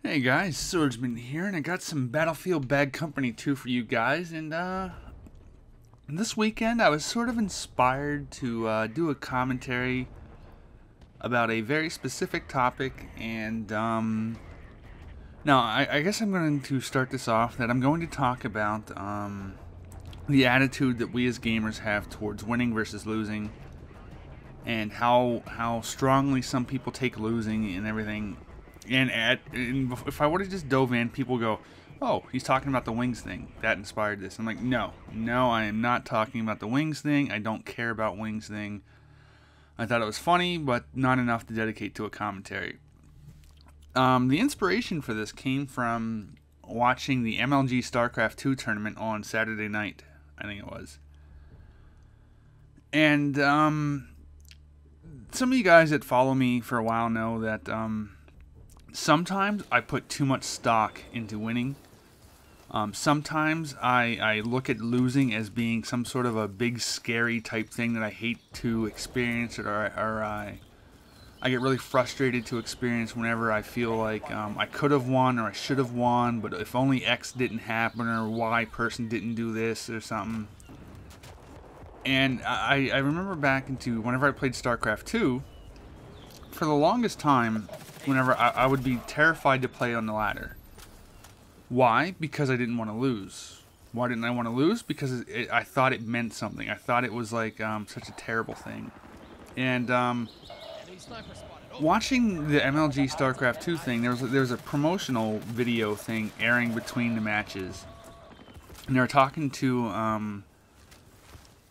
Hey guys, Swordsman here, and I got some Battlefield Bad Company 2 for you guys, and this weekend I was sort of inspired to do a commentary about a very specific topic, and now I guess I'm going to start this off that I'm going to talk about the attitude that we as gamers have towards winning versus losing, and how strongly some people take losing and everything. And if I would have just dove in, people go, "Oh, he's talking about the wings thing. That inspired this." I'm like, no, I am not talking about the wings thing. I don't care about wings thing. I thought it was funny, but not enough to dedicate to a commentary. The inspiration for this came from watching the MLG StarCraft 2 tournament on Saturday night, I think it was. And some of you guys that follow me for a while know that sometimes I put too much stock into winning. Sometimes I look at losing as being some sort of a big scary type thing that I hate to experience, or I get really frustrated to experience whenever I feel like I could have won or I should have won, but if only X didn't happen or Y person didn't do this or something. And I remember back into whenever I played StarCraft 2, for the longest time, whenever I would be terrified to play on the ladder. Why? Because I didn't want to lose. Why didn't I want to lose? Because I thought it meant something. I thought it was like such a terrible thing. And watching the MLG StarCraft 2 thing, there was a promotional video thing airing between the matches, and they were talking to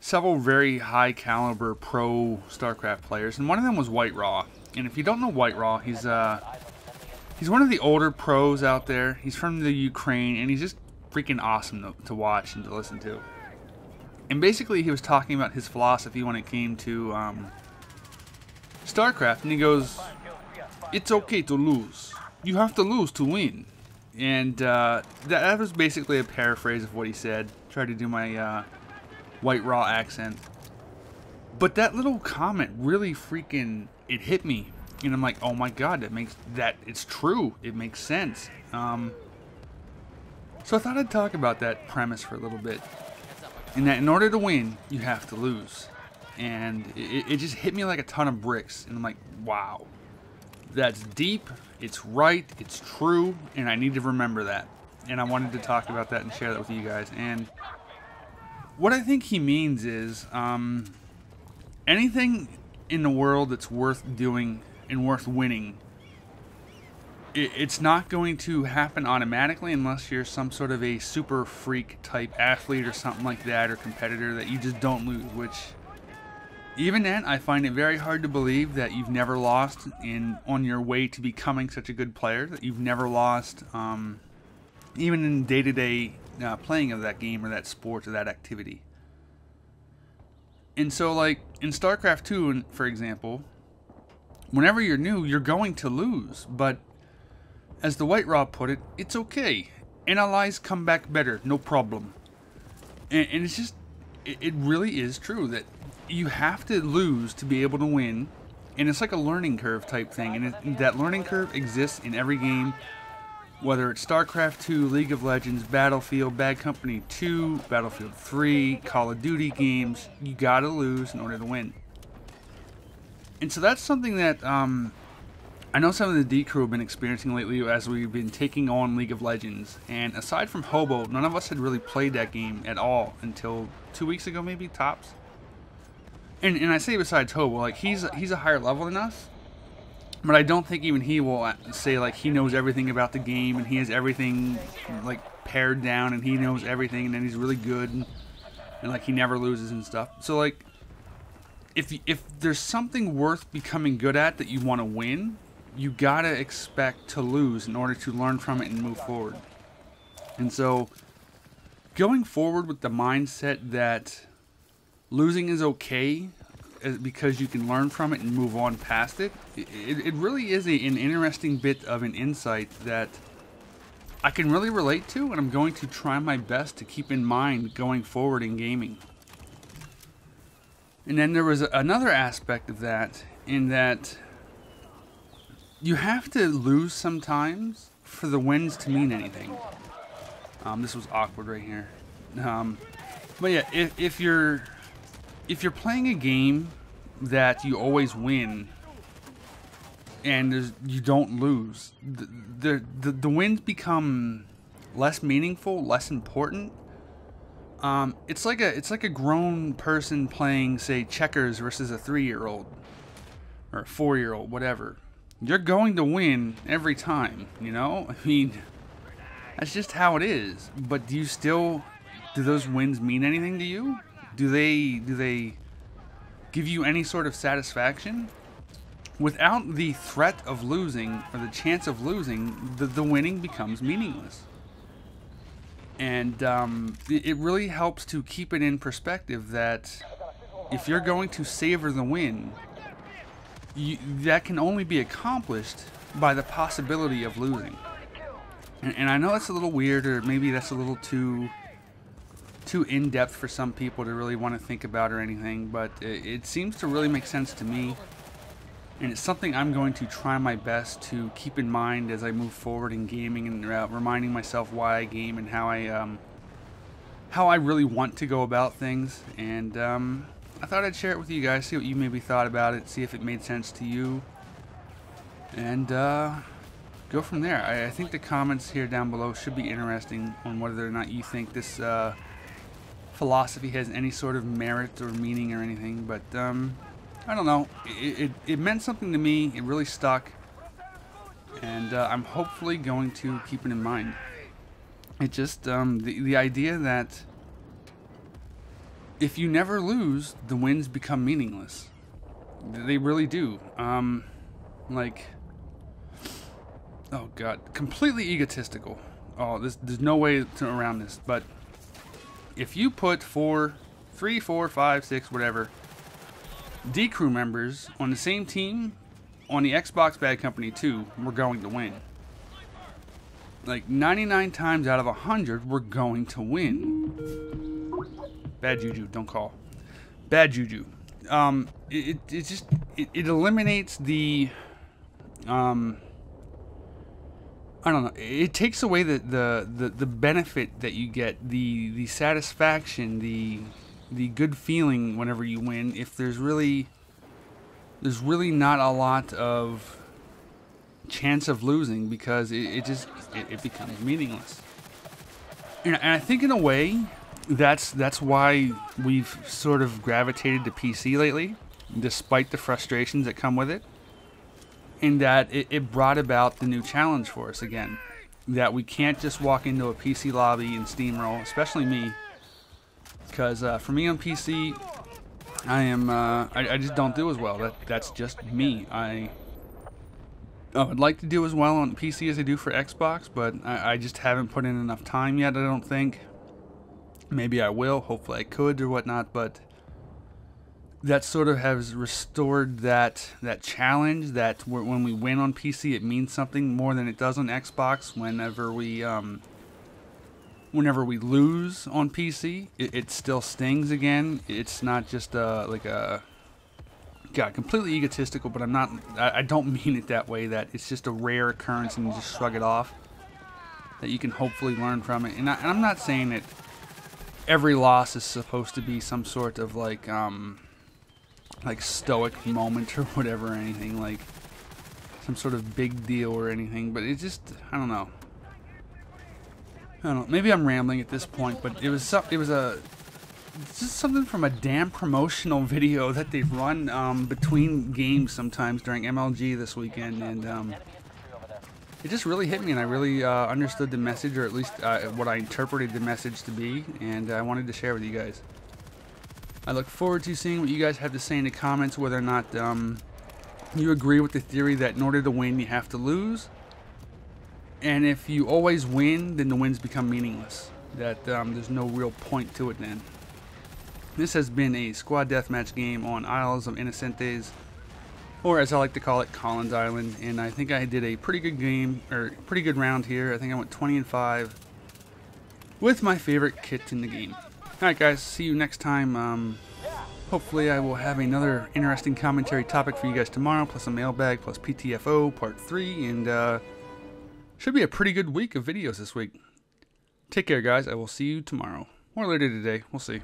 several very high caliber pro StarCraft players, and one of them was White Raw. And if you don't know White Raw, he's one of the older pros out there. He's from the Ukraine, and he's just freaking awesome to watch and to listen to. And basically, he was talking about his philosophy when it came to StarCraft, and he goes, "It's okay to lose. You have to lose to win." And that was basically a paraphrase of what he said. Tried to do my White Raw accent. But that little comment really freaking, it hit me. And I'm like, oh my god, it's true. It makes sense. So I thought I'd talk about that premise for a little bit. And that in order to win, you have to lose. And it just hit me like a ton of bricks. And I'm like, wow. That's deep, it's right, it's true, and I need to remember that. And I wanted to talk about that and share that with you guys. And what I think he means is, anything in the world that's worth doing and worth winning, it's not going to happen automatically unless you're some sort of a super freak type athlete or something like that, or competitor, that you just don't lose. Which, even then, I find it very hard to believe that you've never lost on your way to becoming such a good player, that you've never lost even in day-to-day playing of that game or that sport or that activity. And so, like, in StarCraft 2, for example, whenever you're new, you're going to lose. But, as the White Raw put it, it's okay. Analyze, come back better, no problem. And it's just, it really is true that you have to lose to be able to win. And it's like a learning curve type thing. And that learning curve exists in every game. Whether it's StarCraft 2, League of Legends, Battlefield, Bad Company 2, Battlefield 3, Call of Duty games, you gotta lose in order to win. And so that's something that I know some of the D crew have been experiencing lately as we've been taking on League of Legends. And aside from Hobo, none of us had really played that game at all until 2 weeks ago, maybe, tops. And I say besides Hobo, like, he's a higher level than us. But I don't think even he will say, like, he knows everything about the game and he has everything, like, pared down and he knows everything and then he's really good and like, he never loses and stuff. So, like, if there's something worth becoming good at that you want to win, you gotta expect to lose in order to learn from it and move forward. And so, going forward with the mindset that losing is okay, because you can learn from it and move on past it, it really is an interesting bit of an insight that I can really relate to, and I'm going to try my best to keep in mind going forward in gaming. And then there was another aspect of that, in that you have to lose sometimes for the wins to mean anything. This was awkward right here. But yeah, if you're playing a game that you always win and you don't lose, the wins become less meaningful, less important. It's like a grown person playing, say, checkers versus a 3-year-old or a 4-year-old, whatever. You're going to win every time, you know? I mean, that's just how it is. But do those wins mean anything to you? Do they give you any sort of satisfaction? Without the threat of losing or the chance of losing, the winning becomes meaningless. And it really helps to keep it in perspective that if you're going to savor the win, that can only be accomplished by the possibility of losing. And I know that's a little weird, or maybe that's a little too in-depth for some people to really want to think about or anything, but it seems to really make sense to me. And it's something I'm going to try my best to keep in mind as I move forward in gaming, and reminding myself why I game and how I really want to go about things. And I thought I'd share it with you guys, see what you maybe thought about it, see if it made sense to you, and go from there. I think the comments here down below should be interesting on whether or not you think this philosophy has any sort of merit or meaning or anything, but I don't know. It meant something to me. It really stuck, and I'm hopefully going to keep it in mind. It just the idea that if you never lose, the wins become meaningless. They really do. Like, oh god, completely egotistical. Oh, there's no way around this. But if you put 3, 4, 5, 6, whatever D crew members on the same team on the Xbox Bad Company 2, we're going to win. Like 99 times out of 100, we're going to win. Bad juju, don't call. Bad juju. It eliminates the I don't know. It takes away the benefit that you get, the satisfaction, the good feeling whenever you win. If there's really not a lot of chance of losing, because it becomes meaningless. And I think in a way that's why we've sort of gravitated to PC lately, despite the frustrations that come with it. In that it brought about the new challenge for us again, that we can't just walk into a PC lobby and steamroll, especially me, because for me on PC, I just don't do as well. That's just me. I would like to do as well on PC as I do for Xbox, but I just haven't put in enough time yet, I don't think. Maybe I will, hopefully I could or whatnot, but that sort of has restored that challenge, that when we win on PC, it means something more than it does on Xbox. Whenever we lose on PC, it still stings again. It's not just like a completely egotistical, but I don't mean it that way, that it's just a rare occurrence and you just shrug it off, that you can hopefully learn from it. And I'm not saying that every loss is supposed to be some sort of like stoic moment or whatever, or anything, like some sort of big deal or anything, but it just, I don't know, maybe I'm rambling at this point, but it's just something from a damn promotional video that they've run between games sometimes during MLG this weekend, and it just really hit me, and I really understood the message, or at least what I interpreted the message to be, and I wanted to share with you guys. I look forward to seeing what you guys have to say in the comments, whether or not you agree with the theory that in order to win, you have to lose. And if you always win, then the wins become meaningless. That there's no real point to it then. This has been a squad deathmatch game on Isles of Innocentes, or as I like to call it, Collins Island. And I think I did a pretty good game, or pretty good round here. I think I went 20-5 with my favorite kit in the game. Alright guys, see you next time. Hopefully I will have another interesting commentary topic for you guys tomorrow, plus a mailbag, plus PTFO Part 3, and Should be a pretty good week of videos this week. Take care, guys. I will see you tomorrow. Or later today. We'll see.